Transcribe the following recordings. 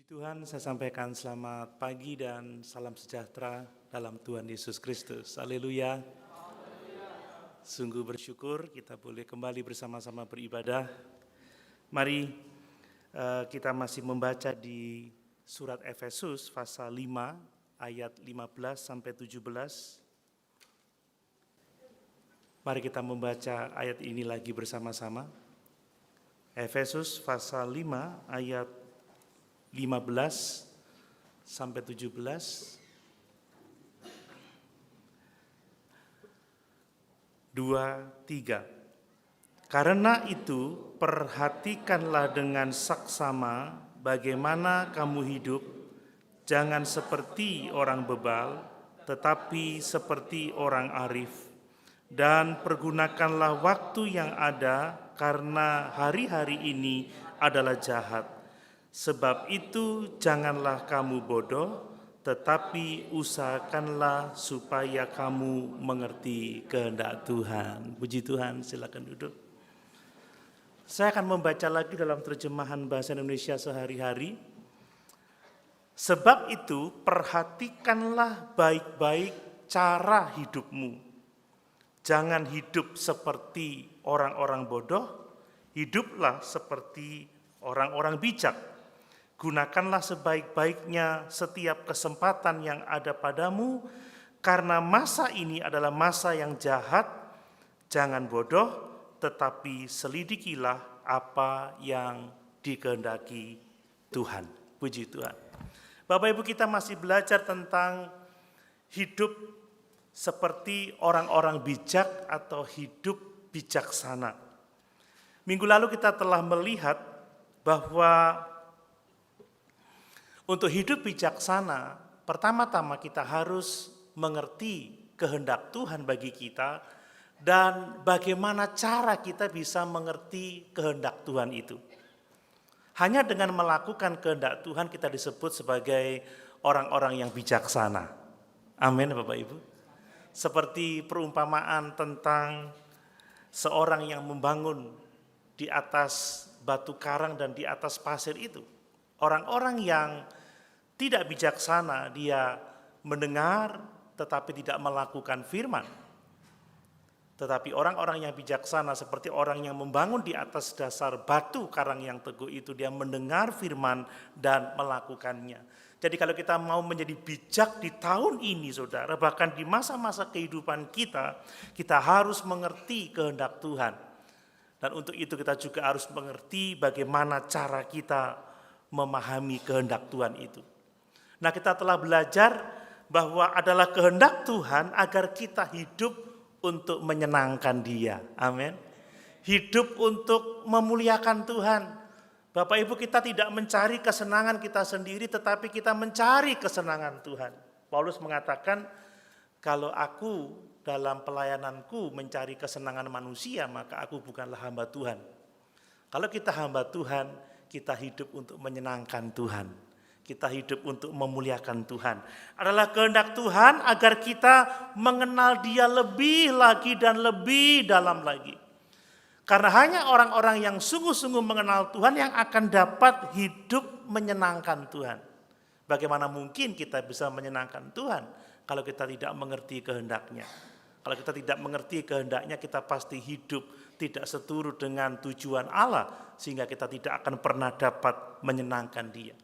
Puji Tuhan, saya sampaikan selamat pagi dan salam sejahtera dalam Tuhan Yesus Kristus. Haleluya. Sungguh bersyukur kita boleh kembali bersama-sama beribadah. Mari kita masih membaca di surat Efesus pasal 5 ayat 15 sampai 17. Mari kita membaca ayat ini lagi bersama-sama. Efesus pasal 5 ayat 15 sampai 17. Dua, tiga. Karena itu perhatikanlah dengan saksama bagaimana kamu hidup, jangan seperti orang bebal, tetapi seperti orang arif. Dan pergunakanlah waktu yang ada, karena hari-hari ini adalah jahat. Sebab itu janganlah kamu bodoh, tetapi usahakanlah supaya kamu mengerti kehendak Tuhan. Puji Tuhan, silakan duduk. Saya akan membaca lagi dalam terjemahan bahasa Indonesia sehari-hari. Sebab itu perhatikanlah baik-baik cara hidupmu. Jangan hidup seperti orang-orang bodoh, hiduplah seperti orang-orang bijak. Gunakanlah sebaik-baiknya setiap kesempatan yang ada padamu, karena masa ini adalah masa yang jahat. Jangan bodoh, tetapi selidikilah apa yang dikehendaki Tuhan. Puji Tuhan. Bapak Ibu, kita masih belajar tentang hidup seperti orang-orang bijak atau hidup bijaksana. Minggu lalu kita telah melihat bahwa untuk hidup bijaksana, pertama-tama kita harus mengerti kehendak Tuhan bagi kita dan bagaimana cara kita bisa mengerti kehendak Tuhan itu. Hanya dengan melakukan kehendak Tuhan kita disebut sebagai orang-orang yang bijaksana. Amin, Bapak Ibu. Seperti perumpamaan tentang seorang yang membangun di atas batu karang dan di atas pasir itu. Orang-orang yang tidak bijaksana, dia mendengar tetapi tidak melakukan firman. Tetapi orang-orang yang bijaksana seperti orang yang membangun di atas dasar batu karang yang teguh itu, dia mendengar firman dan melakukannya. Jadi kalau kita mau menjadi bijak di tahun ini, saudara, bahkan di masa-masa kehidupan kita, kita harus mengerti kehendak Tuhan. Dan untuk itu kita juga harus mengerti bagaimana cara kita memahami kehendak Tuhan itu. Nah, kita telah belajar bahwa adalah kehendak Tuhan agar kita hidup untuk menyenangkan Dia. Amin. Hidup untuk memuliakan Tuhan. Bapak Ibu, kita tidak mencari kesenangan kita sendiri, tetapi kita mencari kesenangan Tuhan. Paulus mengatakan, kalau aku dalam pelayananku mencari kesenangan manusia, maka aku bukanlah hamba Tuhan. Kalau kita hamba Tuhan, kita hidup untuk menyenangkan Tuhan. Kita hidup untuk memuliakan Tuhan. Adalah kehendak Tuhan agar kita mengenal Dia lebih lagi dan lebih dalam lagi. Karena hanya orang-orang yang sungguh-sungguh mengenal Tuhan yang akan dapat hidup menyenangkan Tuhan. Bagaimana mungkin kita bisa menyenangkan Tuhan kalau kita tidak mengerti kehendaknya? Kalau kita tidak mengerti kehendaknya, kita pasti hidup tidak seturut dengan tujuan Allah, sehingga kita tidak akan pernah dapat menyenangkan Dia.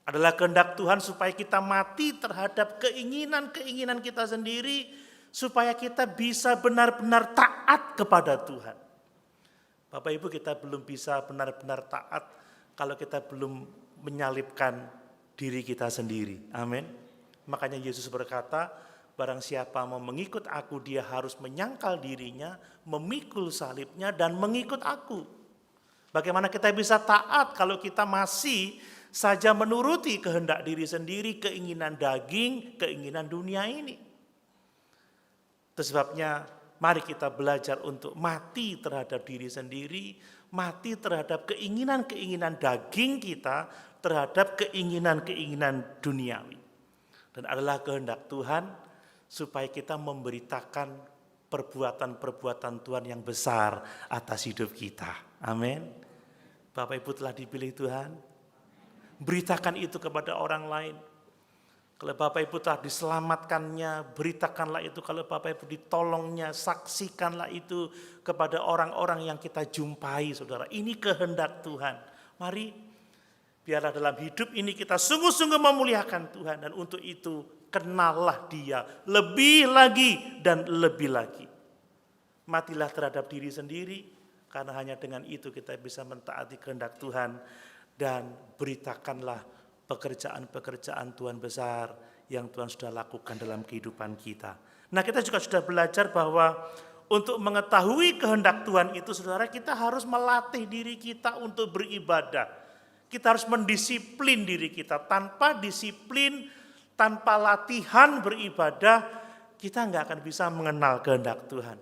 Adalah kehendak Tuhan supaya kita mati terhadap keinginan-keinginan kita sendiri, supaya kita bisa benar-benar taat kepada Tuhan. Bapak Ibu, kita belum bisa benar-benar taat kalau kita belum menyalibkan diri kita sendiri. Amin. Makanya Yesus berkata, barang siapa mau mengikut aku, dia harus menyangkal dirinya, memikul salibnya, dan mengikut aku. Bagaimana kita bisa taat kalau kita masih saja menuruti kehendak diri sendiri, keinginan daging, keinginan dunia ini. Itu sebabnya mari kita belajar untuk mati terhadap diri sendiri, mati terhadap keinginan-keinginan daging kita, terhadap keinginan-keinginan duniawi. Dan adalah kehendak Tuhan supaya kita memberitakan perbuatan-perbuatan Tuhan yang besar atas hidup kita. Amin. Bapak Ibu telah dipilih Tuhan. beritakan itu kepada orang lain. Kalau Bapak Ibu telah diselamatkannya, beritakanlah itu. Kalau Bapak Ibu ditolongnya, saksikanlah itu kepada orang-orang yang kita jumpai, saudara. Ini kehendak Tuhan. Mari, biarlah dalam hidup ini kita sungguh-sungguh memuliakan Tuhan. Dan untuk itu, kenallah Dia lebih lagi dan lebih lagi. Matilah terhadap diri sendiri, karena hanya dengan itu kita bisa mentaati kehendak Tuhan. Dan beritakanlah pekerjaan-pekerjaan Tuhan besar yang Tuhan sudah lakukan dalam kehidupan kita. Nah, kita juga sudah belajar bahwa untuk mengetahui kehendak Tuhan itu, saudara, kita harus melatih diri kita untuk beribadah. Kita harus mendisiplin diri kita. Tanpa disiplin, tanpa latihan beribadah, kita nggak akan bisa mengenal kehendak Tuhan.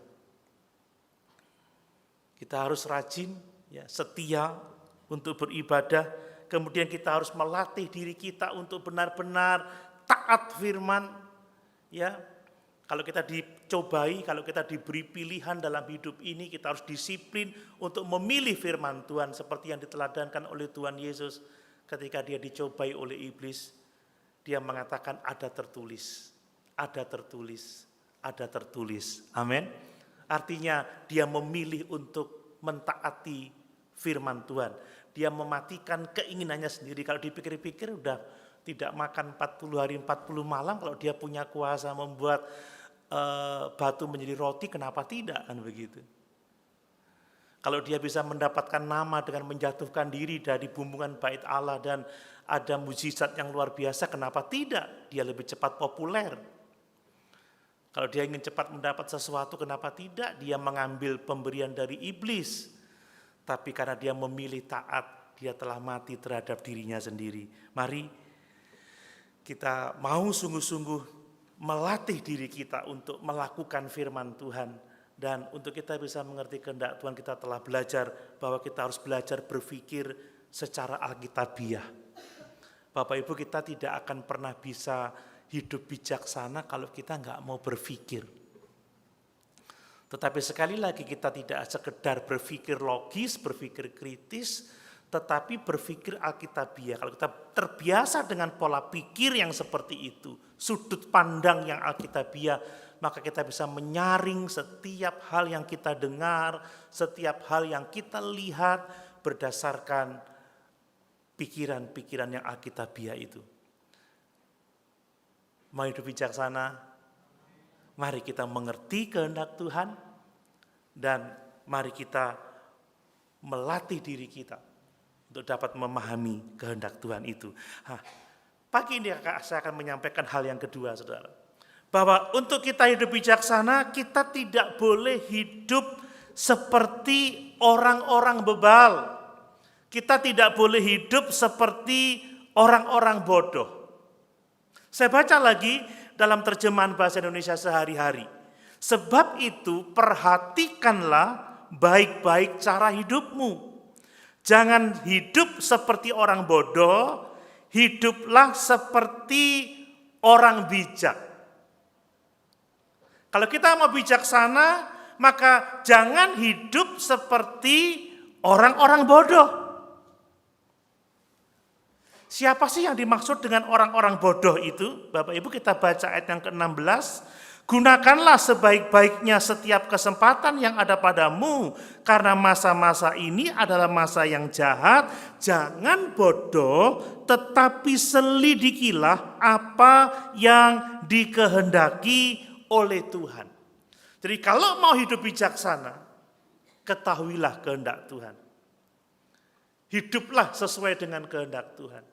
Kita harus rajin, ya, setia untuk beribadah. Kemudian kita harus melatih diri kita untuk benar-benar taat firman. Ya, kalau kita dicobai, kalau kita diberi pilihan dalam hidup ini, kita harus disiplin untuk memilih firman Tuhan seperti yang diteladankan oleh Tuhan Yesus ketika dia dicobai oleh iblis. Dia mengatakan ada tertulis, ada tertulis, ada tertulis. Amin. Artinya dia memilih untuk mentaati firman Tuhan. Dia mematikan keinginannya sendiri. Kalau dipikir-pikir udah tidak makan 40 hari 40 malam, kalau dia punya kuasa membuat batu menjadi roti, kenapa tidak, kan begitu. Kalau dia bisa mendapatkan nama dengan menjatuhkan diri dari bumbungan bait Allah dan ada mujizat yang luar biasa, kenapa tidak? Dia lebih cepat populer. Kalau dia ingin cepat mendapat sesuatu, kenapa tidak? Dia mengambil pemberian dari iblis. Tapi karena dia memilih taat, dia telah mati terhadap dirinya sendiri. Mari kita mau sungguh-sungguh melatih diri kita untuk melakukan firman Tuhan. Dan untuk kita bisa mengerti kehendak Tuhan, kita telah belajar bahwa kita harus belajar berpikir secara alkitabiah. Bapak Ibu, kita tidak akan pernah bisa hidup bijaksana kalau kita nggak mau berpikir. Tetapi sekali lagi kita tidak sekedar berpikir logis, berpikir kritis, tetapi berpikir alkitabiah. Kalau kita terbiasa dengan pola pikir yang seperti itu, sudut pandang yang alkitabiah, maka kita bisa menyaring setiap hal yang kita dengar, setiap hal yang kita lihat berdasarkan pikiran-pikiran yang alkitabiah itu. Mau hidup bijaksana? Mari kita mengerti kehendak Tuhan dan mari kita melatih diri kita untuk dapat memahami kehendak Tuhan itu. Pagi ini saya akan menyampaikan hal yang kedua, saudara. Bahwa untuk kita hidup bijaksana, kita tidak boleh hidup seperti orang-orang bebal. Kita tidak boleh hidup seperti orang-orang bodoh. Saya baca lagi dalam terjemahan bahasa Indonesia sehari-hari. Sebab itu perhatikanlah baik-baik cara hidupmu. Jangan hidup seperti orang bodoh, hiduplah seperti orang bijak. Kalau kita mau bijaksana, maka jangan hidup seperti orang-orang bodoh. Siapa sih yang dimaksud dengan orang-orang bodoh itu? Bapak Ibu, kita baca ayat yang ke-16. Gunakanlah sebaik-baiknya setiap kesempatan yang ada padamu, karena masa-masa ini adalah masa yang jahat. Jangan bodoh, tetapi selidikilah apa yang dikehendaki oleh Tuhan. Jadi kalau mau hidup bijaksana, ketahuilah kehendak Tuhan. Hiduplah sesuai dengan kehendak Tuhan.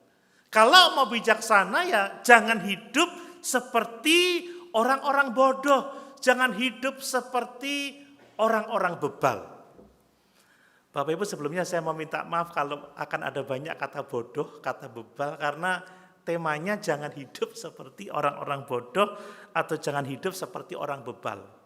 Kalau mau bijaksana, ya jangan hidup seperti orang-orang bodoh. Jangan hidup seperti orang-orang bebal. Bapak Ibu, sebelumnya saya mau minta maaf kalau akan ada banyak kata bodoh, kata bebal, karena temanya jangan hidup seperti orang-orang bodoh atau jangan hidup seperti orang bebal.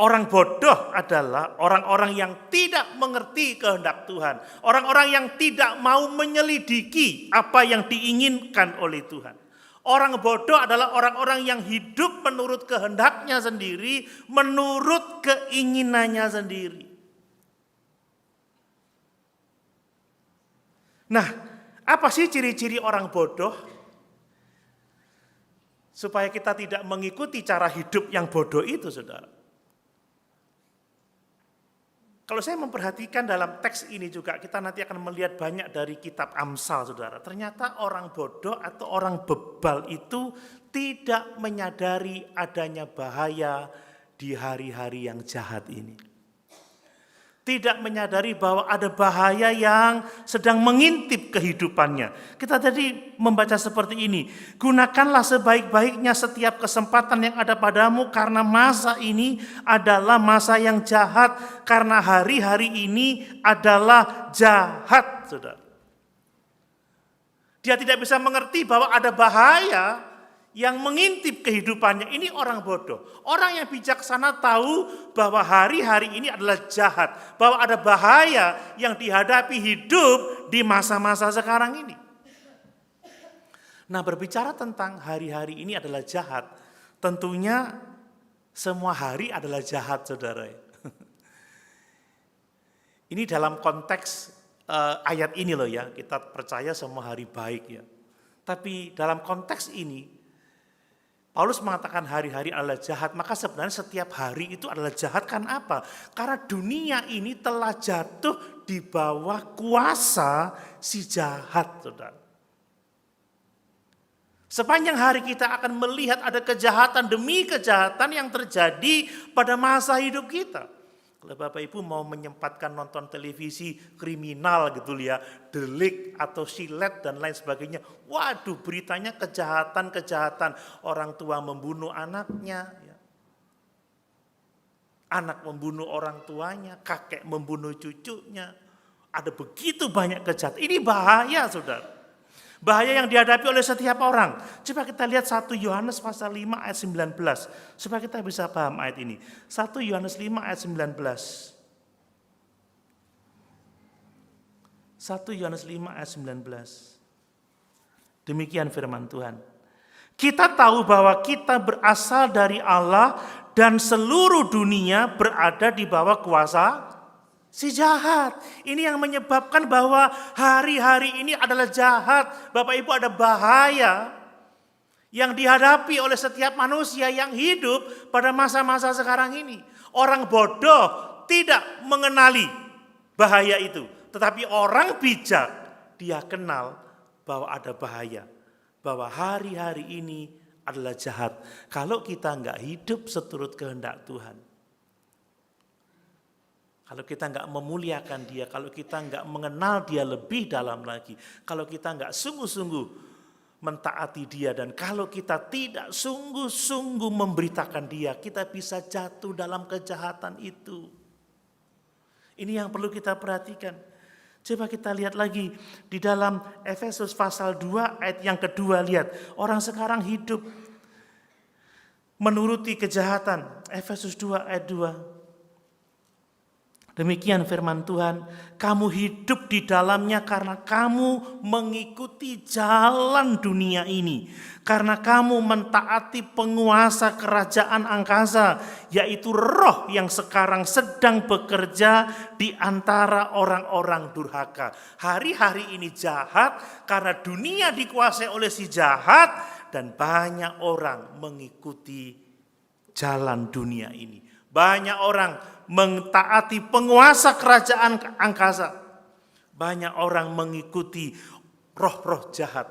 Orang bodoh adalah orang-orang yang tidak mengerti kehendak Tuhan. Orang-orang yang tidak mau menyelidiki apa yang diinginkan oleh Tuhan. Orang bodoh adalah orang-orang yang hidup menurut kehendaknya sendiri, menurut keinginannya sendiri. Nah, apa sih ciri-ciri orang bodoh? Supaya kita tidak mengikuti cara hidup yang bodoh itu, saudara. Kalau saya memperhatikan dalam teks ini juga, kita nanti akan melihat banyak dari kitab Amsal, saudara. Ternyata orang bodoh atau orang bebal itu tidak menyadari adanya bahaya di hari-hari yang jahat ini. Tidak menyadari bahwa ada bahaya yang sedang mengintip kehidupannya. Kita tadi membaca seperti ini. Gunakanlah sebaik-baiknya setiap kesempatan yang ada padamu, karena masa ini adalah masa yang jahat, karena hari-hari ini adalah jahat, saudara. Dia tidak bisa mengerti bahwa ada bahaya yang mengintip kehidupannya. Ini orang bodoh. Orang yang bijaksana tahu bahwa hari-hari ini adalah jahat, bahwa ada bahaya yang dihadapi hidup di masa-masa sekarang ini. Nah, berbicara tentang hari-hari ini adalah jahat, tentunya semua hari adalah jahat, saudara. Ini dalam konteks ayat ini loh ya, kita percaya semua hari baik ya. Tapi dalam konteks ini, Paulus mengatakan hari-hari adalah jahat, maka sebenarnya setiap hari itu adalah jahat. Kan apa? Karena dunia ini telah jatuh di bawah kuasa si jahat, saudara. Sepanjang hari kita akan melihat ada kejahatan demi kejahatan yang terjadi pada masa hidup kita. Kalau Bapak Ibu mau menyempatkan nonton televisi kriminal gitu ya, delik atau silet dan lain sebagainya. Waduh, beritanya kejahatan-kejahatan. Orang tua membunuh anaknya, ya. Anak membunuh orang tuanya, kakek membunuh cucunya. Ada begitu banyak kejahatan. Ini bahaya, saudara. Bahaya yang dihadapi oleh setiap orang. Coba kita lihat 1 Yohanes pasal 5 ayat 19. Supaya kita bisa paham ayat ini. 1 Yohanes 5 ayat 19. 1 Yohanes 5 ayat 19. Demikian firman Tuhan. Kita tahu bahwa kita berasal dari Allah dan seluruh dunia berada di bawah kuasa si jahat. Ini yang menyebabkan bahwa hari-hari ini adalah jahat. Bapak Ibu, ada bahaya yang dihadapi oleh setiap manusia yang hidup pada masa-masa sekarang ini. Orang bodoh tidak mengenali bahaya itu. Tetapi orang bijak, dia kenal bahwa ada bahaya. Bahwa hari-hari ini adalah jahat. Kalau kita enggak hidup seturut kehendak Tuhan. Kalau kita enggak memuliakan dia, kalau kita enggak mengenal dia lebih dalam lagi, kalau kita enggak sungguh-sungguh mentaati dia, dan kalau kita tidak sungguh-sungguh memberitakan dia, kita bisa jatuh dalam kejahatan itu. Ini yang perlu kita perhatikan. Coba kita lihat lagi di dalam Efesus pasal 2 ayat yang kedua, lihat. Orang sekarang hidup menuruti kejahatan. Efesus 2 ayat 2. Demikian firman Tuhan, kamu hidup di dalamnya karena kamu mengikuti jalan dunia ini. Karena kamu mentaati penguasa kerajaan angkasa, yaitu roh yang sekarang sedang bekerja di antara orang-orang durhaka. Hari-hari ini jahat karena dunia dikuasai oleh si jahat dan banyak orang mengikuti jalan dunia ini. Banyak orang mentaati penguasa kerajaan angkasa. Banyak orang mengikuti roh-roh jahat.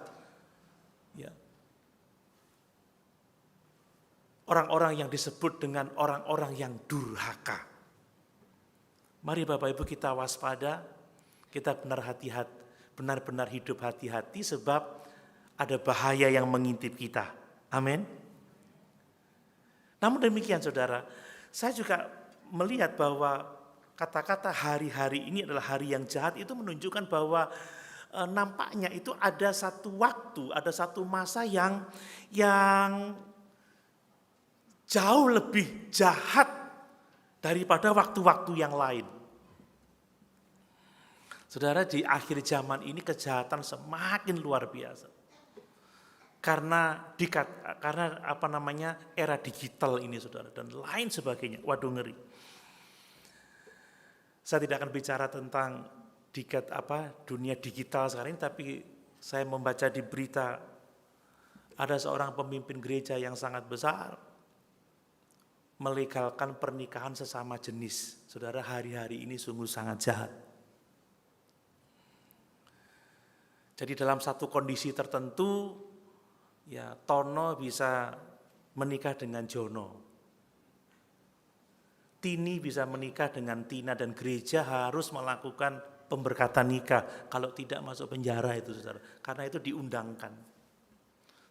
Ya. Orang-orang yang disebut dengan orang-orang yang durhaka. Mari Bapak Ibu kita waspada, kita benar-benar hidup hati-hati sebab ada bahaya yang mengintip kita. Amin. Namun demikian saudara, saya juga melihat bahwa kata-kata hari-hari ini adalah hari yang jahat itu menunjukkan bahwa nampaknya itu ada satu waktu, ada satu masa yang jauh lebih jahat daripada waktu-waktu yang lain. Saudara, di akhir zaman ini kejahatan semakin luar biasa. Karena era digital ini saudara, dan lain sebagainya. Waduh, ngeri. Saya tidak akan bicara tentang dunia digital sekarang ini, tapi saya membaca di berita ada seorang pemimpin gereja yang sangat besar melegalkan pernikahan sesama jenis. Saudara, hari-hari ini sungguh sangat jahat. Jadi dalam satu kondisi tertentu, ya Tono bisa menikah dengan Jono. Tini bisa menikah dengan Tina, dan gereja harus melakukan pemberkatan nikah. Kalau tidak masuk penjara itu, saudara. Karena itu diundangkan.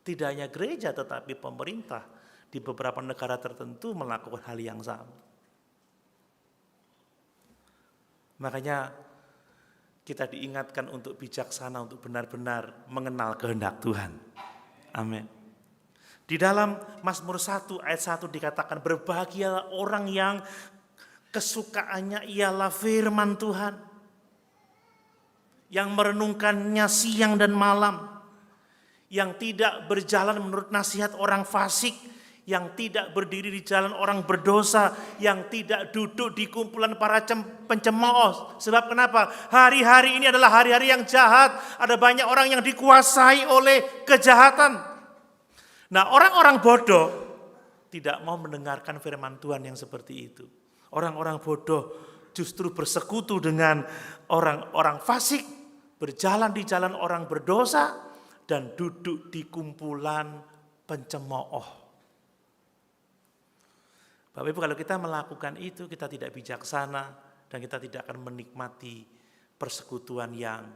Tidak hanya gereja, tetapi pemerintah di beberapa negara tertentu melakukan hal yang sama. Makanya kita diingatkan untuk bijaksana, untuk benar-benar mengenal kehendak Tuhan. Amin. Di dalam Mazmur 1 ayat 1 dikatakan, berbahagialah orang yang kesukaannya ialah firman Tuhan, yang merenungkannya siang dan malam, yang tidak berjalan menurut nasihat orang fasik, yang tidak berdiri di jalan orang berdosa, yang tidak duduk di kumpulan para pencemooh. Sebab kenapa? Hari-hari ini adalah hari-hari yang jahat. Ada banyak orang yang dikuasai oleh kejahatan. Nah, orang-orang bodoh tidak mau mendengarkan firman Tuhan yang seperti itu. Orang-orang bodoh justru bersekutu dengan orang-orang fasik, berjalan di jalan orang berdosa, dan duduk di kumpulan pencemooh. Bapak Ibu, kalau kita melakukan itu, kita tidak bijaksana dan kita tidak akan menikmati persekutuan yang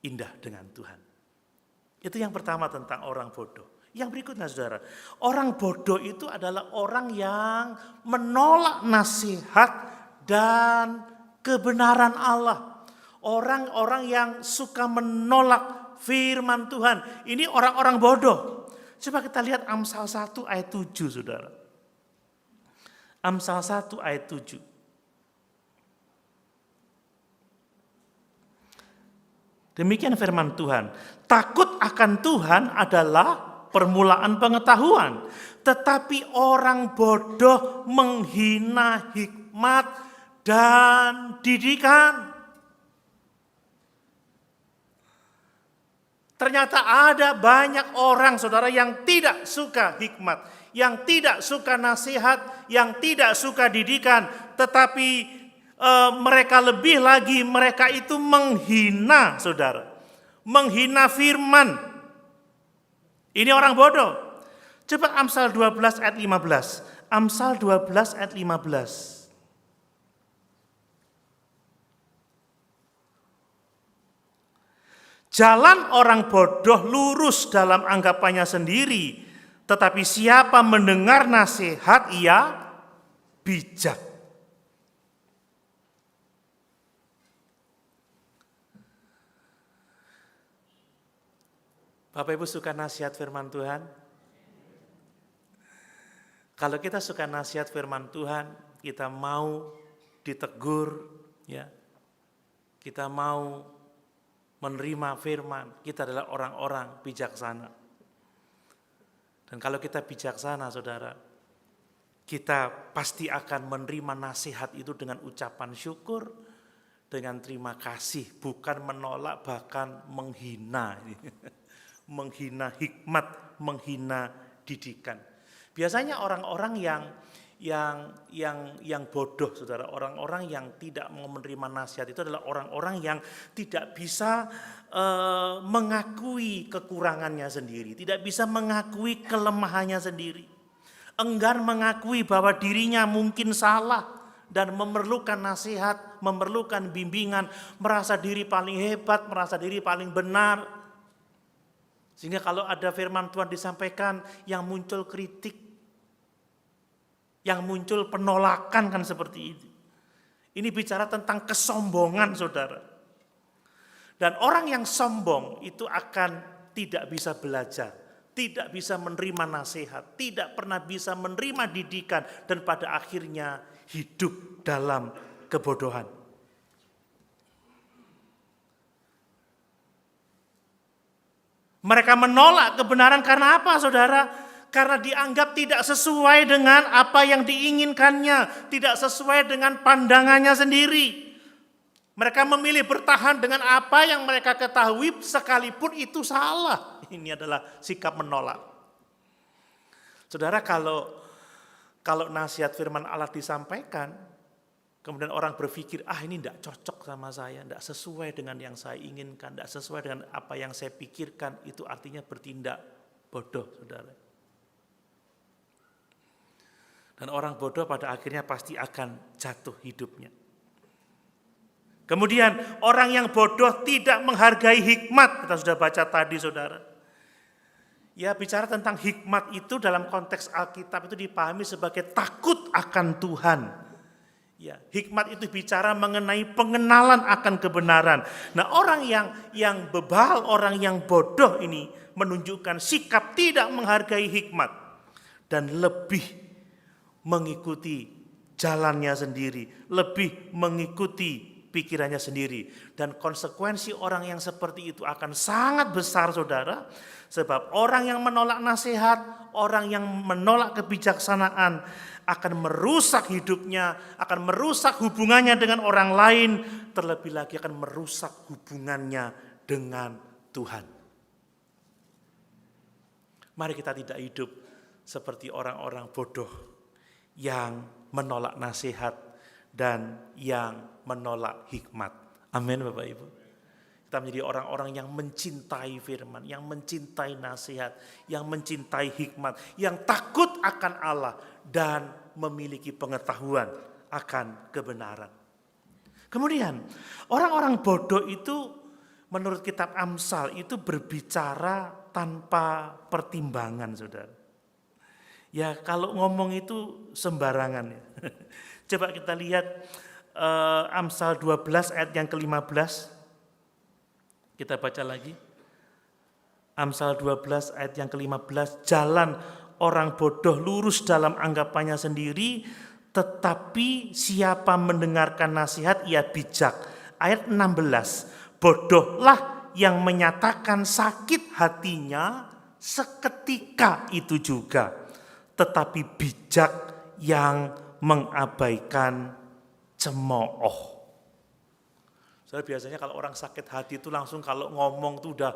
indah dengan Tuhan. Itu yang pertama tentang orang bodoh. Yang berikutnya, saudara, orang bodoh itu adalah orang yang menolak nasihat dan kebenaran Allah. Orang-orang yang suka menolak firman Tuhan. Ini orang-orang bodoh. Coba kita lihat Amsal 1 ayat 7, saudara. Amsal 1 ayat 7. Demikian firman Tuhan. Takut akan Tuhan adalah permulaan pengetahuan, tetapi orang bodoh menghina hikmat dan didikan. Ternyata ada banyak orang, saudara, yang tidak suka hikmat, yang tidak suka nasihat, yang tidak suka didikan, tetapi mereka lebih lagi, mereka itu menghina, saudara, menghina firman. Ini orang bodoh. Coba Amsal 12 ayat 15. Amsal 12 ayat 15. Jalan orang bodoh lurus dalam anggapannya sendiri, tetapi siapa mendengar nasihat ia bijak. Bapak Ibu suka nasihat firman Tuhan? Kalau kita suka nasihat firman Tuhan, kita mau ditegur, ya, kita mau menerima firman, kita adalah orang-orang bijaksana. Dan kalau kita bijaksana, saudara, kita pasti akan menerima nasihat itu dengan ucapan syukur, dengan terima kasih, bukan menolak, bahkan menghina. Menghina hikmat, menghina didikan. Biasanya orang-orang yang bodoh, saudara, orang-orang yang tidak mau menerima nasihat itu adalah orang-orang yang tidak bisa mengakui kekurangannya sendiri, tidak bisa mengakui kelemahannya sendiri, enggan mengakui bahwa dirinya mungkin salah dan memerlukan nasihat, memerlukan bimbingan, merasa diri paling hebat, merasa diri paling benar. Sehingga kalau ada firman Tuhan disampaikan, yang muncul kritik, yang muncul penolakan, kan seperti itu. Ini bicara tentang kesombongan, saudara. Dan orang yang sombong itu akan tidak bisa belajar, tidak bisa menerima nasihat, tidak pernah bisa menerima didikan, dan pada akhirnya hidup dalam kebodohan. Mereka menolak kebenaran karena apa, saudara? Karena dianggap tidak sesuai dengan apa yang diinginkannya, tidak sesuai dengan pandangannya sendiri. Mereka memilih bertahan dengan apa yang mereka ketahui sekalipun itu salah. Ini adalah sikap menolak. Saudara, kalau nasihat firman Allah disampaikan, kemudian orang berpikir, ini tidak cocok sama saya, tidak sesuai dengan yang saya inginkan, tidak sesuai dengan apa yang saya pikirkan, itu artinya bertindak bodoh, saudara. Dan orang bodoh pada akhirnya pasti akan jatuh hidupnya. Kemudian orang yang bodoh tidak menghargai hikmat, kita sudah baca tadi, saudara. Ya, bicara tentang hikmat itu dalam konteks Alkitab itu dipahami sebagai takut akan Tuhan. Ya, hikmat itu bicara mengenai pengenalan akan kebenaran. Nah, orang yang bebal, orang yang bodoh ini menunjukkan sikap tidak menghargai hikmat dan lebih mengikuti jalannya sendiri, lebih mengikuti pikirannya sendiri. Dan konsekuensi orang yang seperti itu akan sangat besar, saudara. Sebab orang yang menolak nasihat, orang yang menolak kebijaksanaan akan merusak hidupnya, akan merusak hubungannya dengan orang lain, terlebih lagi akan merusak hubungannya dengan Tuhan. Mari kita tidak hidup seperti orang-orang bodoh yang menolak nasihat dan yang menolak hikmat. Amin, Bapak Ibu. Kita menjadi orang-orang yang mencintai firman, yang mencintai nasihat, yang mencintai hikmat, yang takut akan Allah dan memiliki pengetahuan akan kebenaran. Kemudian, orang-orang bodoh itu menurut kitab Amsal itu berbicara tanpa pertimbangan, saudara. Ya, kalau ngomong itu sembarangan ya. Coba kita lihat Amsal 12 ayat yang ke-15. Kita baca lagi. Amsal 12 ayat yang ke-15. Jalan orang bodoh lurus dalam anggapannya sendiri, tetapi siapa mendengarkan nasihat ia bijak. Ayat 16. Bodohlah yang menyatakan sakit hatinya seketika itu juga, tetapi bijak yang mengabaikan cemooh. Soalnya biasanya kalau orang sakit hati itu langsung kalau ngomong tuh udah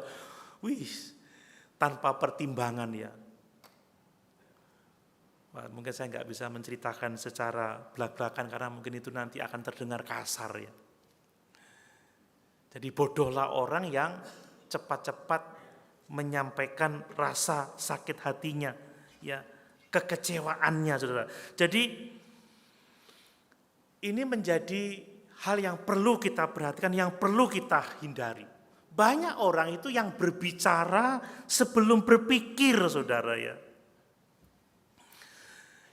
tanpa pertimbangan ya. Wah, mungkin saya nggak bisa menceritakan secara belak-belakan karena mungkin itu nanti akan terdengar kasar ya. Jadi bodohlah orang yang cepat-cepat menyampaikan rasa sakit hatinya, ya, kekecewaannya, saudara. Jadi ini menjadi hal yang perlu kita perhatikan, yang perlu kita hindari. Banyak orang itu yang berbicara sebelum berpikir, saudara ya.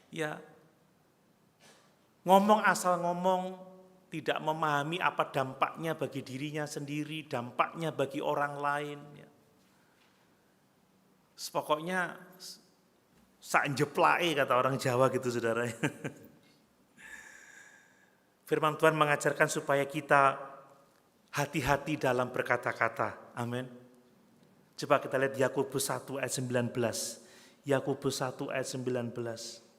Ya, ngomong asal ngomong, tidak memahami apa dampaknya bagi dirinya sendiri, dampaknya bagi orang lain. Ya. Pokoknya sak jeplake kata orang Jawa gitu, saudara. Firman Tuhan mengajarkan supaya kita hati-hati dalam berkata-kata. Amin. Coba kita lihat Yakobus 1 ayat 19. Yakobus 1 ayat 19.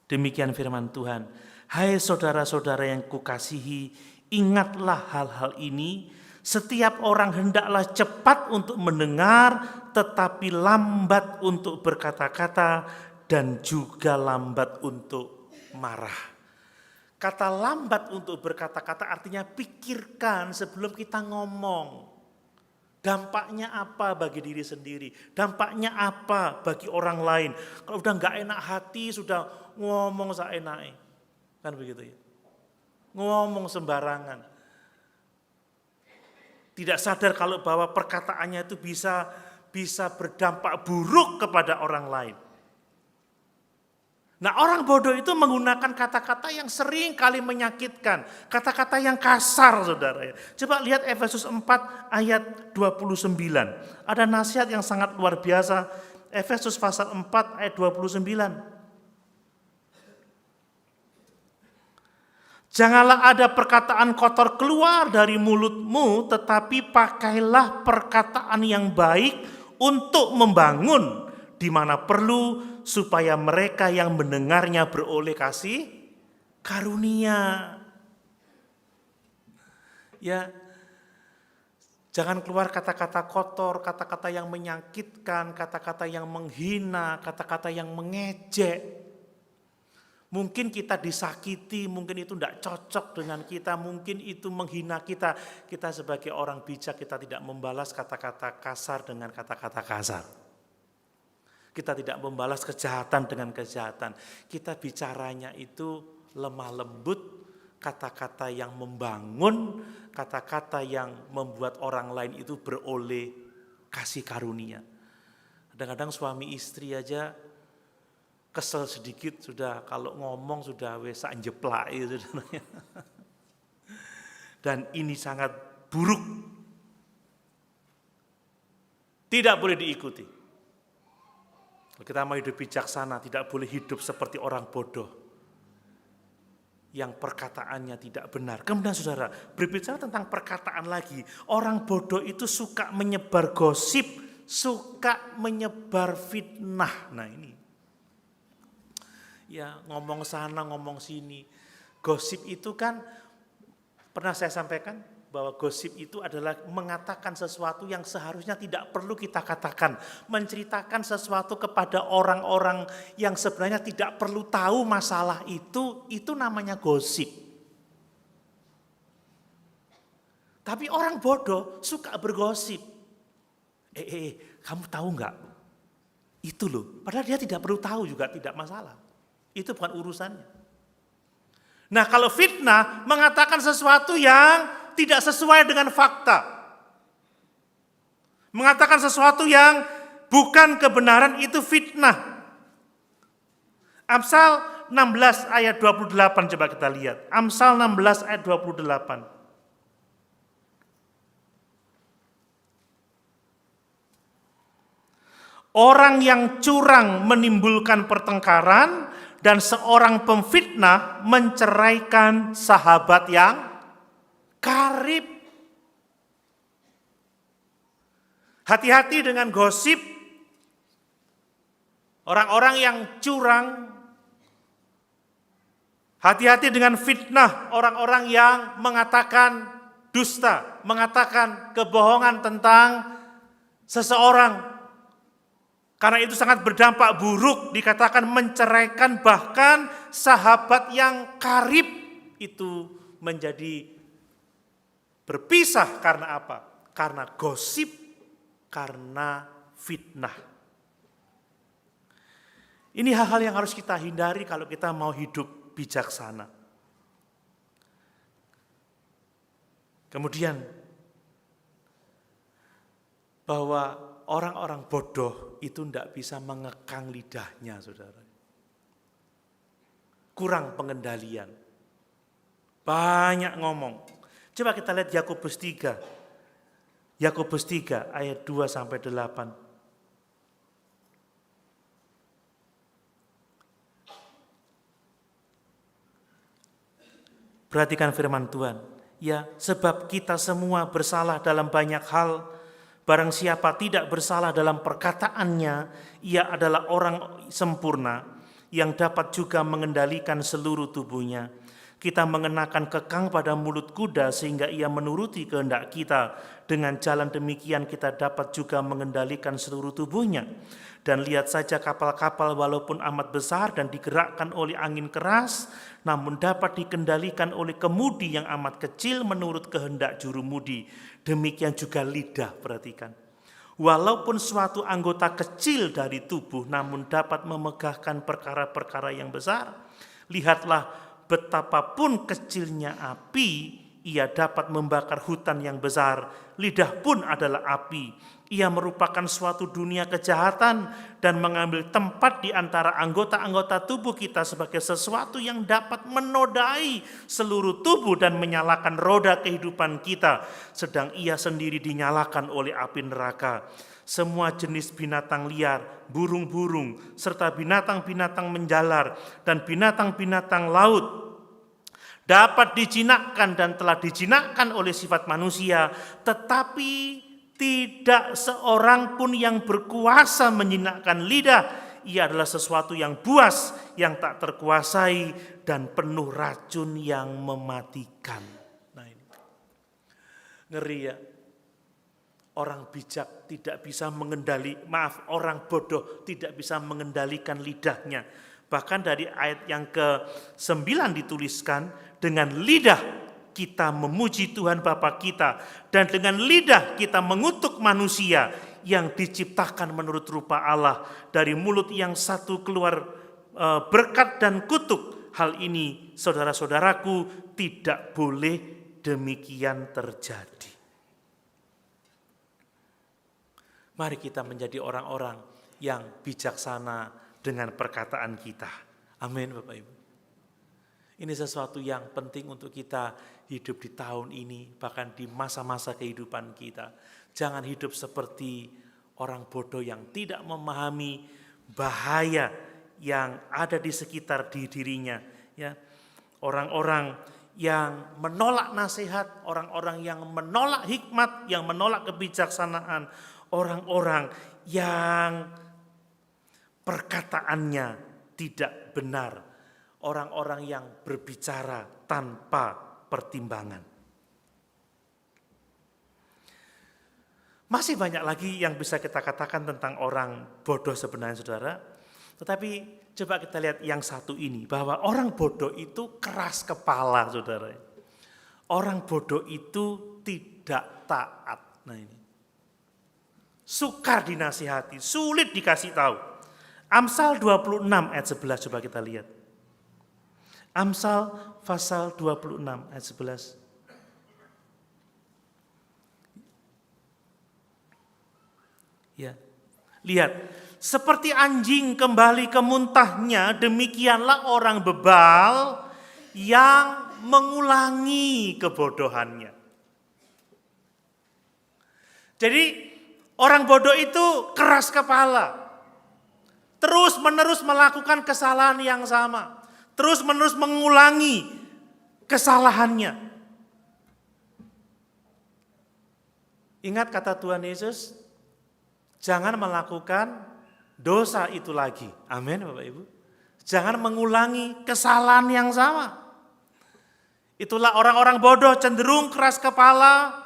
Demikian firman Tuhan. Hai saudara-saudara yang kukasihi, ingatlah hal-hal ini. Setiap orang hendaklah cepat untuk mendengar, tetapi lambat untuk berkata-kata, dan juga lambat untuk marah. Kata lambat untuk berkata-kata artinya pikirkan sebelum kita ngomong. Dampaknya apa bagi diri sendiri? Dampaknya apa bagi orang lain? Kalau udah gak enak hati, sudah ngomong seenaknya. Kan begitu ya? Ngomong sembarangan. Tidak sadar kalau bahwa perkataannya itu bisa berdampak buruk kepada orang lain. Nah, orang bodoh itu menggunakan kata-kata yang sering kali menyakitkan. Kata-kata yang kasar, saudara. Coba lihat Efesus 4 ayat 29. Ada nasihat yang sangat luar biasa. Efesus pasal 4 ayat 29. Janganlah ada perkataan kotor keluar dari mulutmu, tetapi pakailah perkataan yang baik untuk membangun, di mana perlu supaya mereka yang mendengarnya beroleh kasih karunia. Ya, jangan keluar kata-kata kotor, kata-kata yang menyakitkan, kata-kata yang menghina, kata-kata yang mengejek. Mungkin kita disakiti, mungkin itu tidak cocok dengan kita, mungkin itu menghina kita. Kita sebagai orang bijak, kita tidak membalas kata-kata kasar dengan kata-kata kasar. Kita tidak membalas kejahatan dengan kejahatan. Kita bicaranya itu lemah lembut, kata-kata yang membangun, kata-kata yang membuat orang lain itu beroleh kasih karunia. Kadang-kadang suami istri aja kesel sedikit sudah, kalau ngomong sudah sak jeplak itu. Dan ini sangat buruk. Tidak boleh diikuti. Kalau kita mau hidup bijaksana, tidak boleh hidup seperti orang bodoh yang perkataannya tidak benar. Kemudian saudara, berbicara tentang perkataan lagi, orang bodoh itu suka menyebar gosip, suka menyebar fitnah. Nah ini, ya ngomong sana, ngomong sini. Gosip itu kan, pernah saya sampaikan, bahwa gosip itu adalah mengatakan sesuatu yang seharusnya tidak perlu kita katakan. Menceritakan sesuatu kepada orang-orang yang sebenarnya tidak perlu tahu masalah itu namanya gosip. Tapi orang bodoh suka bergosip. Kamu tahu enggak? Itu loh, padahal dia tidak perlu tahu juga, tidak masalah. Itu bukan urusannya. Nah kalau fitnah mengatakan sesuatu yang tidak sesuai dengan fakta. Mengatakan sesuatu yang bukan kebenaran itu fitnah. Amsal 16 ayat 28 coba kita lihat. Amsal 16 ayat 28. Orang yang curang menimbulkan pertengkaran dan seorang pemfitnah menceraikan sahabat yang karib. Hati-hati dengan gosip. Orang-orang yang curang. Hati-hati dengan fitnah. Orang-orang yang mengatakan dusta, mengatakan kebohongan tentang seseorang. Karena itu sangat berdampak buruk, dikatakan menceraikan bahkan sahabat yang karib itu menjadi berpisah karena apa? Karena gosip, karena fitnah. Ini hal-hal yang harus kita hindari kalau kita mau hidup bijaksana. Kemudian, bahwa orang-orang bodoh itu tidak bisa mengekang lidahnya, saudara. Kurang pengendalian. Banyak ngomong. Coba kita lihat Yakobus 3. Yakobus 3 ayat 2 sampai 8. Perhatikan firman Tuhan. Ya, sebab kita semua bersalah dalam banyak hal. Barang siapa tidak bersalah dalam perkataannya, ia adalah orang sempurna yang dapat juga mengendalikan seluruh tubuhnya. Kita mengenakan kekang pada mulut kuda sehingga ia menuruti kehendak kita. Dengan jalan demikian kita dapat juga mengendalikan seluruh tubuhnya. Dan lihat saja kapal-kapal walaupun amat besar dan digerakkan oleh angin keras, namun dapat dikendalikan oleh kemudi yang amat kecil menurut kehendak jurumudi. Demikian juga lidah, perhatikan. Walaupun suatu anggota kecil dari tubuh namun dapat memegahkan perkara-perkara yang besar. Lihatlah betapapun kecilnya api, ia dapat membakar hutan yang besar. Lidah pun adalah api. Ia merupakan suatu dunia kejahatan dan mengambil tempat di antara anggota-anggota tubuh kita sebagai sesuatu yang dapat menodai seluruh tubuh dan menyalakan roda kehidupan kita, sedang ia sendiri dinyalakan oleh api neraka. Semua jenis binatang liar, burung-burung, serta binatang-binatang menjalar dan binatang-binatang laut dapat dijinakkan dan telah dijinakkan oleh sifat manusia, tetapi Tidak seorang pun yang berkuasa menyinakkan lidah. Ia adalah sesuatu yang buas, yang tak terkuasai, dan penuh racun yang mematikan. Nah ini. Ngeri ya. Orang bijak tidak bisa orang bodoh tidak bisa mengendalikan lidahnya. Bahkan dari ayat yang ke-9 dituliskan, dengan lidah kita memuji Tuhan Bapa kita, dan dengan lidah kita mengutuk manusia yang diciptakan menurut rupa Allah. Dari mulut yang satu keluar berkat dan kutuk. Hal ini, saudara-saudaraku, tidak boleh demikian terjadi. Mari kita menjadi orang-orang yang bijaksana dengan perkataan kita. Amin, Bapak Ibu. Ini sesuatu yang penting untuk kita hidup di tahun ini, bahkan di masa-masa kehidupan kita. Jangan hidup seperti orang bodoh yang tidak memahami bahaya yang ada di sekitar dirinya. Ya, orang-orang yang menolak nasihat, orang-orang yang menolak hikmat, yang menolak kebijaksanaan, orang-orang yang perkataannya tidak benar, orang-orang yang berbicara tanpa pertimbangan. Masih banyak lagi yang bisa kita katakan tentang orang bodoh sebenarnya, saudara. Tetapi coba kita lihat yang satu ini, bahwa orang bodoh itu keras kepala, saudara. Orang bodoh itu tidak taat. Nah ini. Sukar dinasihati, sulit dikasih tahu. Amsal 26 ayat 11 coba kita lihat. Amsal pasal 26 ayat 11. Ya. Lihat, seperti anjing kembali ke muntahnya, demikianlah orang bebal yang mengulangi kebodohannya. Jadi orang bodoh itu keras kepala, terus-menerus melakukan kesalahan yang sama, terus-menerus mengulangi kesalahannya. Ingat kata Tuhan Yesus, jangan melakukan dosa itu lagi. Amin, Bapak Ibu. Jangan mengulangi kesalahan yang sama. Itulah orang-orang bodoh, cenderung keras kepala,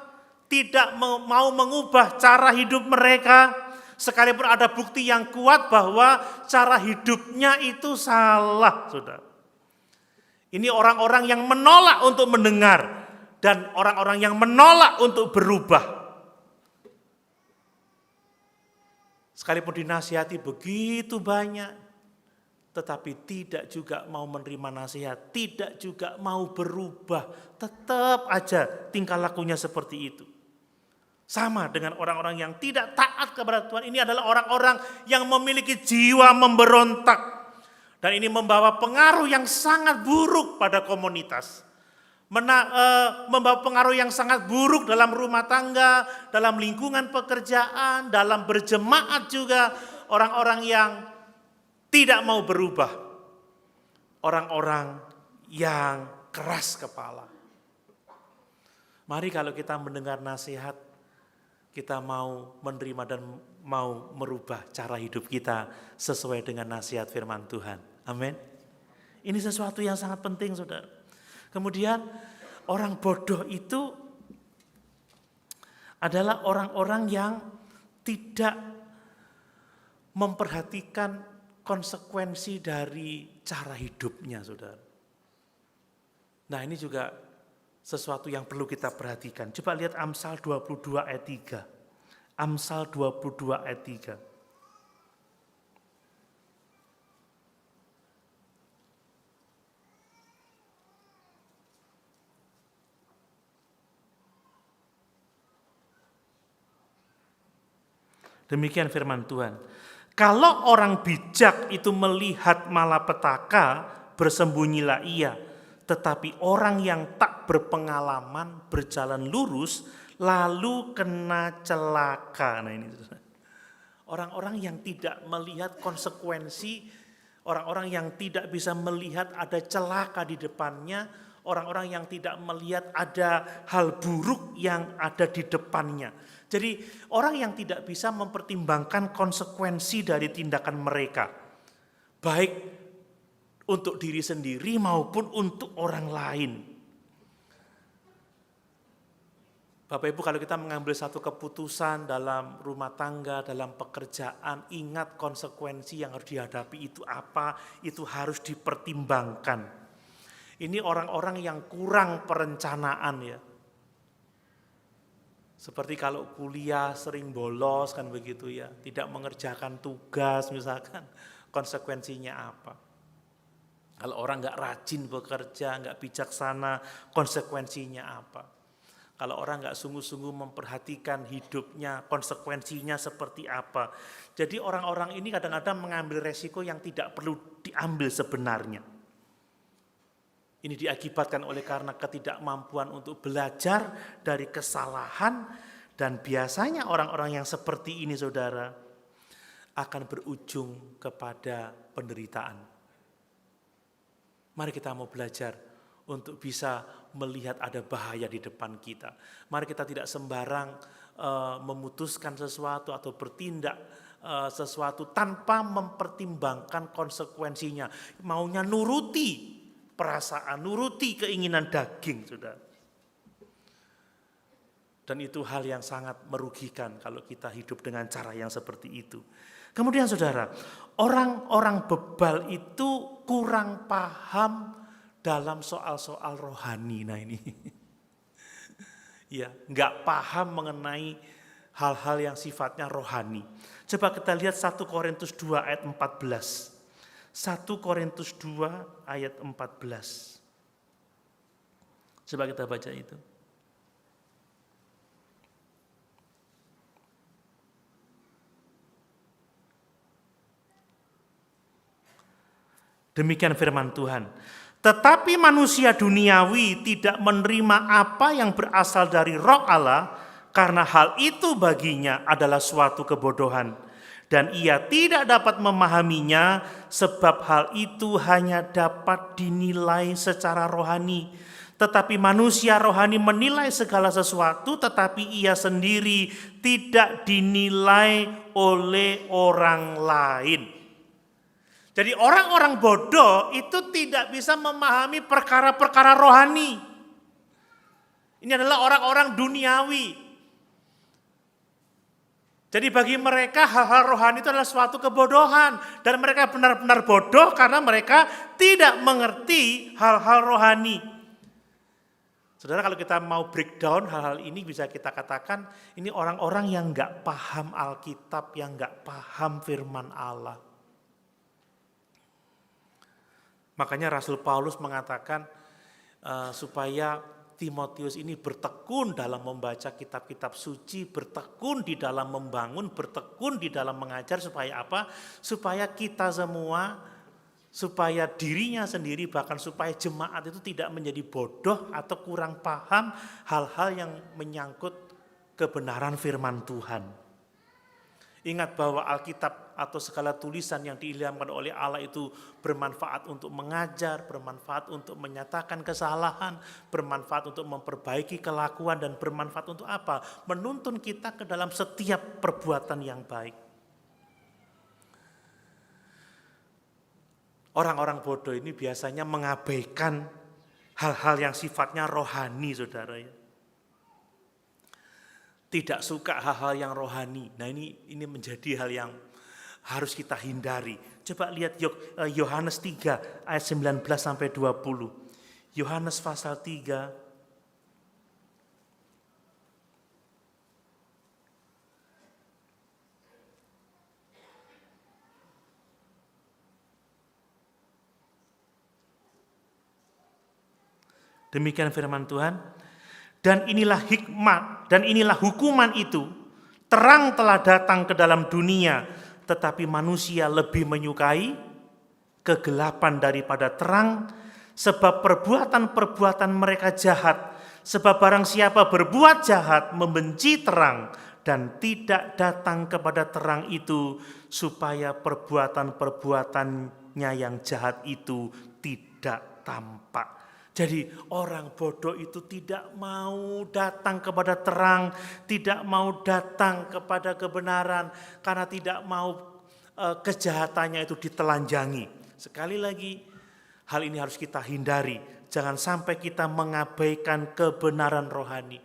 tidak mau mengubah cara hidup mereka, sekalipun ada bukti yang kuat bahwa cara hidupnya itu salah, saudara. Ini orang-orang yang menolak untuk mendengar dan orang-orang yang menolak untuk berubah. Sekalipun dinasihati begitu banyak, tetapi tidak juga mau menerima nasihat, tidak juga mau berubah, tetap aja tingkah lakunya seperti itu. Sama dengan orang-orang yang tidak taat kepada Tuhan. Ini adalah orang-orang yang memiliki jiwa memberontak. Dan ini membawa pengaruh yang sangat buruk pada komunitas. Membawa pengaruh yang sangat buruk dalam rumah tangga, dalam lingkungan pekerjaan, dalam berjemaat juga. Orang-orang yang tidak mau berubah. Orang-orang yang keras kepala. Mari kalau kita mendengar nasihat, kita mau menerima dan mau merubah cara hidup kita sesuai dengan nasihat firman Tuhan. Amin. Ini sesuatu yang sangat penting, saudara. Kemudian orang bodoh itu adalah orang-orang yang tidak memperhatikan konsekuensi dari cara hidupnya, saudara. Nah ini juga sesuatu yang perlu kita perhatikan. Coba lihat Amsal 22 ayat 3. Amsal 22 ayat 3. Demikian firman Tuhan. Kalau orang bijak itu melihat malapetaka, bersembunyilah ia. Tetapi orang yang tak berpengalaman berjalan lurus, lalu kena celaka. Nah ini orang-orang yang tidak melihat konsekuensi, orang-orang yang tidak bisa melihat ada celaka di depannya, orang-orang yang tidak melihat ada hal buruk yang ada di depannya. Jadi orang yang tidak bisa mempertimbangkan konsekuensi dari tindakan mereka, baik untuk diri sendiri maupun untuk orang lain. Bapak Ibu, kalau kita mengambil satu keputusan dalam rumah tangga, dalam pekerjaan, ingat konsekuensi yang harus dihadapi itu apa, itu harus dipertimbangkan. Ini orang-orang yang kurang perencanaan ya. Seperti kalau kuliah sering bolos kan begitu ya, tidak mengerjakan tugas misalkan, konsekuensinya apa. Kalau orang nggak rajin bekerja, nggak bijaksana, konsekuensinya apa. Kalau orang nggak sungguh-sungguh memperhatikan hidupnya, konsekuensinya seperti apa. Jadi orang-orang ini kadang-kadang mengambil resiko yang tidak perlu diambil sebenarnya. Ini diakibatkan oleh karena ketidakmampuan untuk belajar dari kesalahan, dan biasanya orang-orang yang seperti ini, saudara, akan berujung kepada penderitaan. Mari kita mau belajar untuk bisa melihat ada bahaya di depan kita. Mari kita tidak sembarang memutuskan sesuatu atau bertindak sesuatu tanpa mempertimbangkan konsekuensinya. Maunya nuruti perasaan, nuruti keinginan daging, saudara. Dan itu hal yang sangat merugikan kalau kita hidup dengan cara yang seperti itu. Kemudian saudara, orang-orang bebal itu kurang paham dalam soal-soal rohani. Nah ini, ya, nggak paham mengenai hal-hal yang sifatnya rohani. Coba kita lihat 1 Korintus 2 ayat 14. 1 Korintus 2 ayat 14. Coba kita baca itu. Demikian firman Tuhan. Tetapi manusia duniawi tidak menerima apa yang berasal dari Roh Allah, karena hal itu baginya adalah suatu kebodohan. Dan ia tidak dapat memahaminya, sebab hal itu hanya dapat dinilai secara rohani. Tetapi manusia rohani menilai segala sesuatu, tetapi ia sendiri tidak dinilai oleh orang lain. Jadi orang-orang bodoh itu tidak bisa memahami perkara-perkara rohani. Ini adalah orang-orang duniawi. Jadi bagi mereka hal-hal rohani itu adalah suatu kebodohan. Dan mereka benar-benar bodoh karena mereka tidak mengerti hal-hal rohani. Saudara, kalau kita mau breakdown hal-hal ini, bisa kita katakan ini orang-orang yang gak paham Alkitab, yang gak paham firman Allah. Makanya Rasul Paulus mengatakan supaya Timotius ini bertekun dalam membaca kitab-kitab suci, bertekun di dalam membangun, bertekun di dalam mengajar, supaya apa? Supaya kita semua, supaya dirinya sendiri, bahkan supaya jemaat itu tidak menjadi bodoh atau kurang paham hal-hal yang menyangkut kebenaran firman Tuhan. Ingat bahwa Alkitab atau segala tulisan yang diilhamkan oleh Allah itu bermanfaat untuk mengajar, bermanfaat untuk menyatakan kesalahan, bermanfaat untuk memperbaiki kelakuan, dan bermanfaat untuk apa? Menuntun kita ke dalam setiap perbuatan yang baik. Orang-orang bodoh ini biasanya mengabaikan hal-hal yang sifatnya rohani, saudara ya. Tidak suka hal-hal yang rohani. Nah ini menjadi hal yang harus kita hindari. Coba lihat Yohanes 3 ayat 19 sampai 20. Yohanes pasal 3 Demikian firman Tuhan. Dan inilah hikmat, dan inilah hukuman itu. Terang telah datang ke dalam dunia, tetapi manusia lebih menyukai kegelapan daripada terang, sebab perbuatan-perbuatan mereka jahat. Sebab barang siapa berbuat jahat membenci terang dan tidak datang kepada terang itu, supaya perbuatan-perbuatannya yang jahat itu tidak tampak. Jadi orang bodoh itu tidak mau datang kepada terang, tidak mau datang kepada kebenaran, karena tidak mau kejahatannya itu ditelanjangi. Sekali lagi, hal ini harus kita hindari. Jangan sampai kita mengabaikan kebenaran rohani.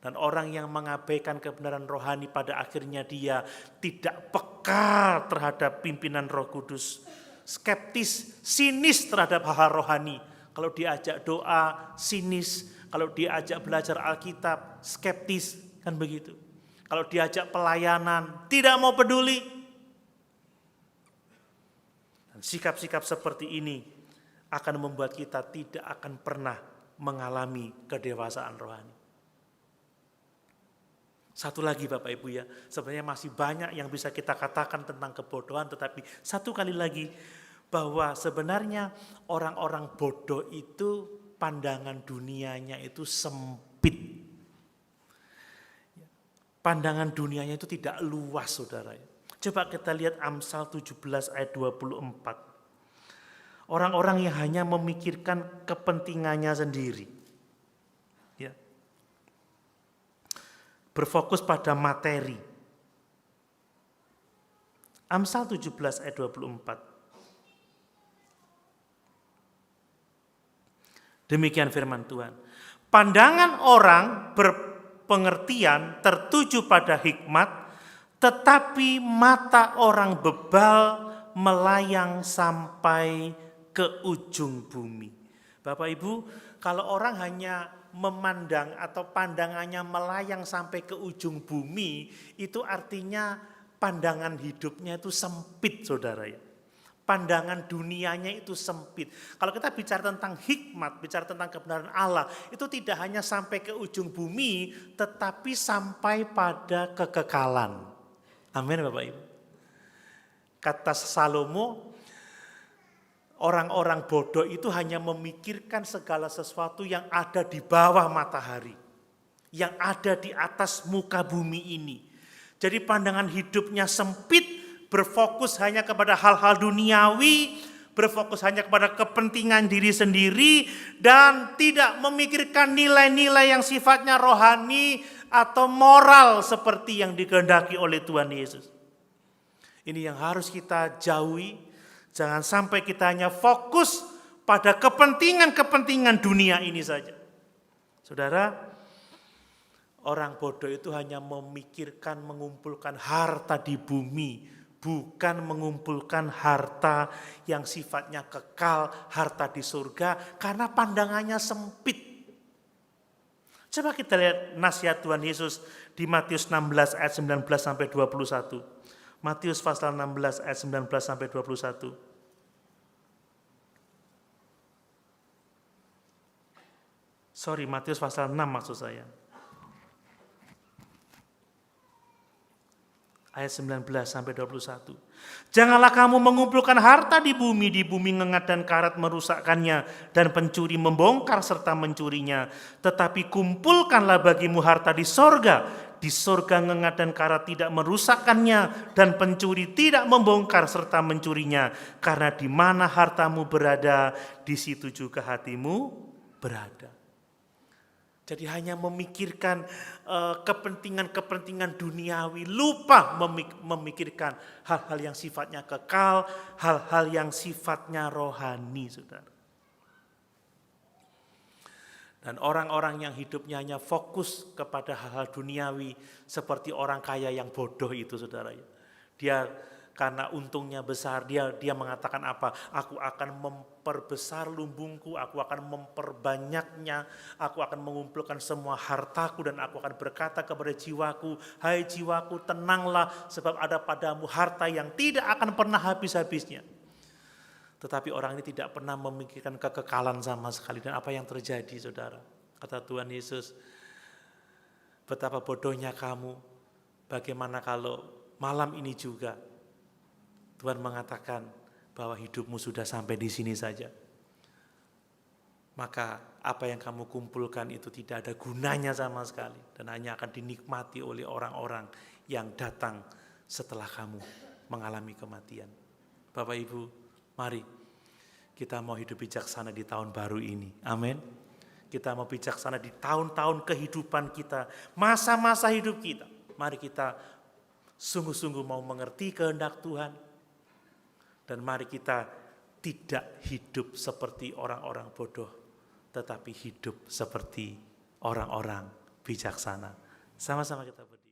Dan orang yang mengabaikan kebenaran rohani pada akhirnya dia tidak peka terhadap pimpinan Roh Kudus. Skeptis, sinis terhadap hal-hal rohani. Kalau diajak doa, sinis. Kalau diajak belajar Alkitab, skeptis. Kan begitu. Kalau diajak pelayanan, tidak mau peduli. Dan sikap-sikap seperti ini akan membuat kita tidak akan pernah mengalami kedewasaan rohani. Satu lagi Bapak Ibu ya, sebenarnya masih banyak yang bisa kita katakan tentang kebodohan, tetapi satu kali lagi bahwa sebenarnya orang-orang bodoh itu pandangan dunianya itu sempit. Pandangan dunianya itu tidak luas saudara. Coba kita lihat Amsal 17 ayat 24. Orang-orang yang hanya memikirkan kepentingannya sendiri. Ya. Berfokus pada materi. Amsal 17 ayat 24. Demikian firman Tuhan. Pandangan orang berpengertian tertuju pada hikmat, tetapi mata orang bebal melayang sampai ke ujung bumi. Bapak Ibu, kalau orang hanya memandang atau pandangannya melayang sampai ke ujung bumi, itu artinya pandangan hidupnya itu sempit saudara ya. Pandangan dunianya itu sempit. Kalau kita bicara tentang hikmat, bicara tentang kebenaran Allah, itu tidak hanya sampai ke ujung bumi, tetapi sampai pada kekekalan. Amin Bapak Ibu. Kata Salomo, orang-orang bodoh itu hanya memikirkan segala sesuatu yang ada di bawah matahari, yang ada di atas muka bumi ini. Jadi pandangan hidupnya sempit, berfokus hanya kepada hal-hal duniawi, berfokus hanya kepada kepentingan diri sendiri, dan tidak memikirkan nilai-nilai yang sifatnya rohani atau moral seperti yang dikehendaki oleh Tuhan Yesus. Ini yang harus kita jauhi. Jangan sampai kita hanya fokus pada kepentingan-kepentingan dunia ini saja. Saudara, orang bodoh itu hanya memikirkan mengumpulkan harta di bumi, bukan mengumpulkan harta yang sifatnya kekal, harta di surga, karena pandangannya sempit. Coba kita lihat nasihat Tuhan Yesus di Matius 16 ayat 19 sampai 21. Matius pasal 16 ayat 19 sampai 21. Matius pasal 6 maksud saya. Ayat 19 sampai 21. Janganlah kamu mengumpulkan harta di bumi ngengat dan karat merusakkannya, dan pencuri membongkar serta mencurinya. Tetapi kumpulkanlah bagimu harta di sorga. Di sorga ngengat dan karat tidak merusakkannya, dan pencuri tidak membongkar serta mencurinya. Karena di mana hartamu berada, di situ juga hatimu berada. Jadi hanya memikirkan kepentingan-kepentingan duniawi, lupa memikirkan hal-hal yang sifatnya kekal, hal-hal yang sifatnya rohani, saudara. Dan orang-orang yang hidupnya hanya fokus kepada hal-hal duniawi, seperti orang kaya yang bodoh itu, saudara. Dia karena untungnya besar, dia mengatakan apa? Aku akan memperbesar lumbungku, aku akan memperbanyaknya, aku akan mengumpulkan semua hartaku, dan aku akan berkata kepada jiwaku, hai jiwaku tenanglah, sebab ada padamu harta yang tidak akan pernah habis-habisnya. Tetapi orang ini tidak pernah memikirkan kekekalan sama sekali. Dan apa yang terjadi saudara? Kata Tuhan Yesus, betapa bodohnya kamu, bagaimana kalau malam ini juga Tuhan mengatakan bahwa hidupmu sudah sampai di sini saja. Maka apa yang kamu kumpulkan itu tidak ada gunanya sama sekali. Dan hanya akan dinikmati oleh orang-orang yang datang setelah kamu mengalami kematian. Bapak Ibu, mari Kita mau hidup bijaksana di tahun baru ini. Amin. Kita mau bijaksana di tahun-tahun kehidupan kita, masa-masa hidup kita. Mari kita sungguh-sungguh mau mengerti kehendak Tuhan. Dan mari kita tidak hidup seperti orang-orang bodoh, tetapi hidup seperti orang-orang bijaksana. Sama-sama kita berdiri.